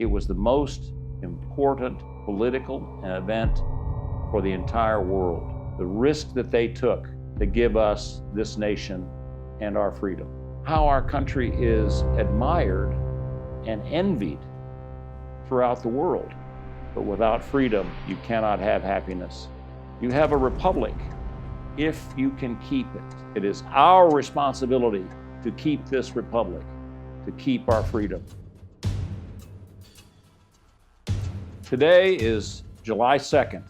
It was the most important political event for the entire world. The risk that they took to give us this nation and our freedom. How our country is admired and envied throughout the world. But without freedom, you cannot have happiness. You have a republic if you can keep it. It is our responsibility to keep this republic, to keep our freedom. Today is July 2nd,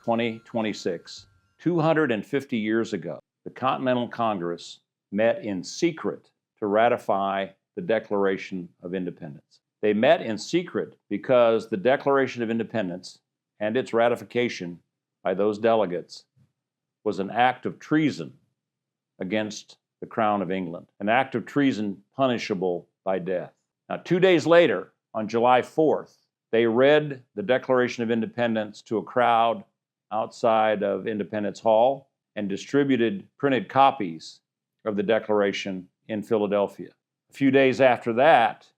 2026. 250 years ago, the Continental Congress met in secret to ratify the Declaration of Independence. They met in secret because the Declaration of Independence and its ratification by those delegates was an act of treason against the Crown of England, an act of treason punishable by death. Now, 2 days later, on July 4th, they read the Declaration of Independence to a crowd outside of Independence Hall and distributed printed copies of the Declaration in Philadelphia. A few days after that,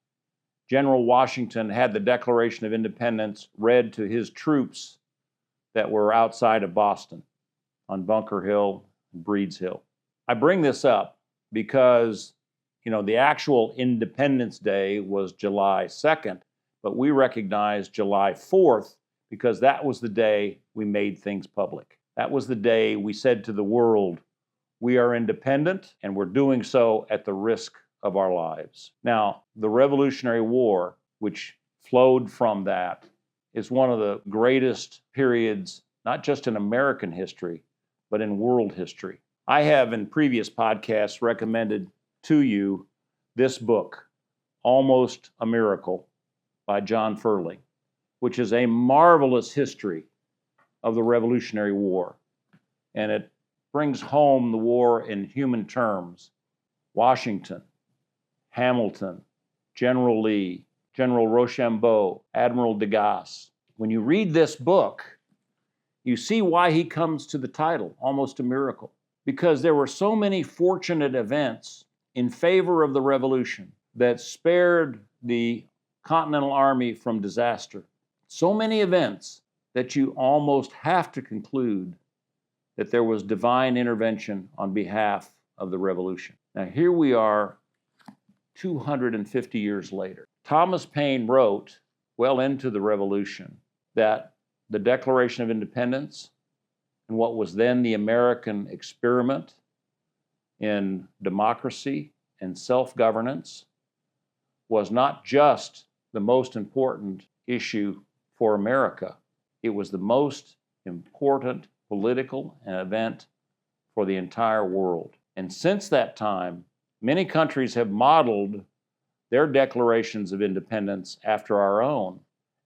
General Washington had the Declaration of Independence read to his troops that were outside of Boston on Bunker Hill and Breed's Hill. I bring this up because, the actual Independence Day was July 2nd, but we recognize July 4th because that was the day we made things public. That was the day we said to the world, we are independent and we're doing so at the risk of our lives. Now, the Revolutionary War, which flowed from that, is one of the greatest periods, not just in American history, but in world history. I have in previous podcasts recommended to you this book, Almost a Miracle, by John Ferling, which is a marvelous history of the Revolutionary War. And it brings home the war in human terms. Washington, Hamilton, General Lee, General Rochambeau, Admiral de Gasse. When you read this book, you see why he comes to the title, Almost a Miracle. Because there were so many fortunate events in favor of the revolution that spared the Continental Army from disaster. So many events that you almost have to conclude that there was divine intervention on behalf of the revolution. Now, here we are 250 years later. Thomas Paine wrote, well into the revolution, that the Declaration of Independence and what was then the American experiment in democracy and self-governance was not just the most important issue for America. It was the most important political event for the entire world. And since that time, many countries have modeled their declarations of independence after our own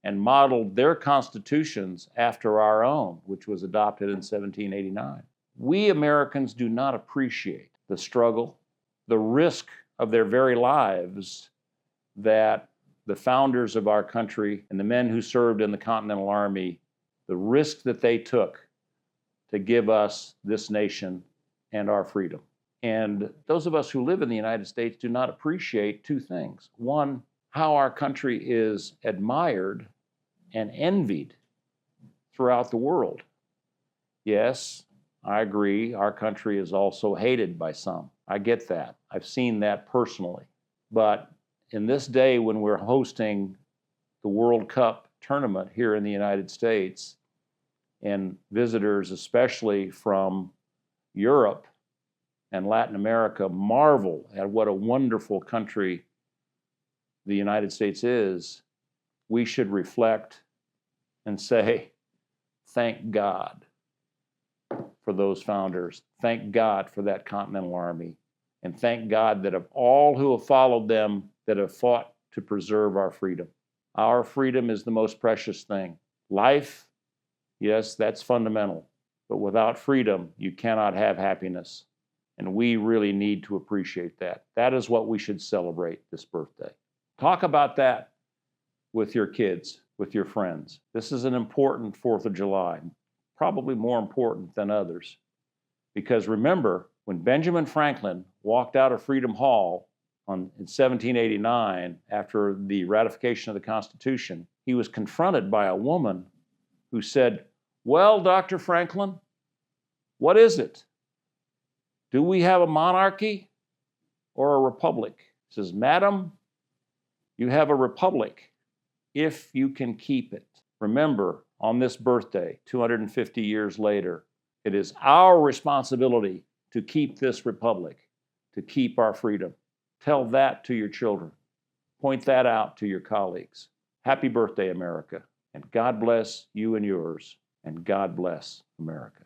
and modeled their constitutions after our own, which was adopted in 1789. We Americans do not appreciate the struggle, the risk of their very lives that the founders of our country and the men who served in the Continental Army, the risk that they took to give us this nation and our freedom. And those of us who live in the United States do not appreciate two things. One, how our country is admired and envied throughout the world. Yes, I agree, our country is also hated by some. I get that. I've seen that personally. But in this day when we're hosting the World Cup tournament here in the United States, and visitors, especially from Europe and Latin America, marvel at what a wonderful country the United States is, we should reflect and say, thank God for those founders. Thank God for that Continental Army. And thank God that of all who have followed them, that have fought to preserve our freedom. Our freedom is the most precious thing. Life, yes, that's fundamental. But without freedom, you cannot have happiness. And we really need to appreciate that. That is what we should celebrate this birthday. Talk about that with your kids, with your friends. This is an important 4th of July, probably more important than others. Because remember, when Benjamin Franklin walked out of Freedom Hall in 1789, after the ratification of the Constitution, he was confronted by a woman who said, "Well, Dr. Franklin, what is it? Do we have a monarchy or a republic?" He says, "Madam, you have a republic if you can keep it." Remember, on this birthday, 250 years later, it is our responsibility to keep this republic, to keep our freedom. Tell that to your children. Point that out to your colleagues. Happy birthday, America, and God bless you and yours, and God bless America.